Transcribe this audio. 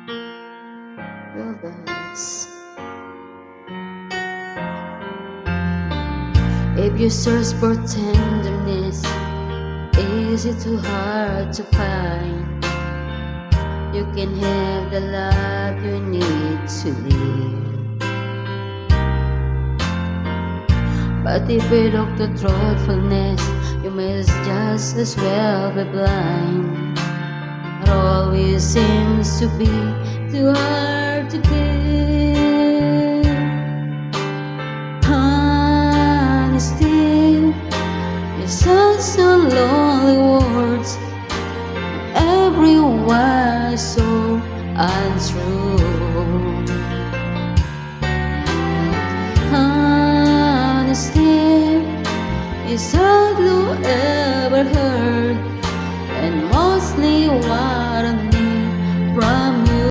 Well, that's if you search for tenderness, is it too hard to find? You can have the love you need to live. But if you look to truthfulness, you must just as well be blind. It always seems to be too hard to give. Honesty is such a lonely words. Everyone is so untrue. Honesty is all you ever heard, and mostly why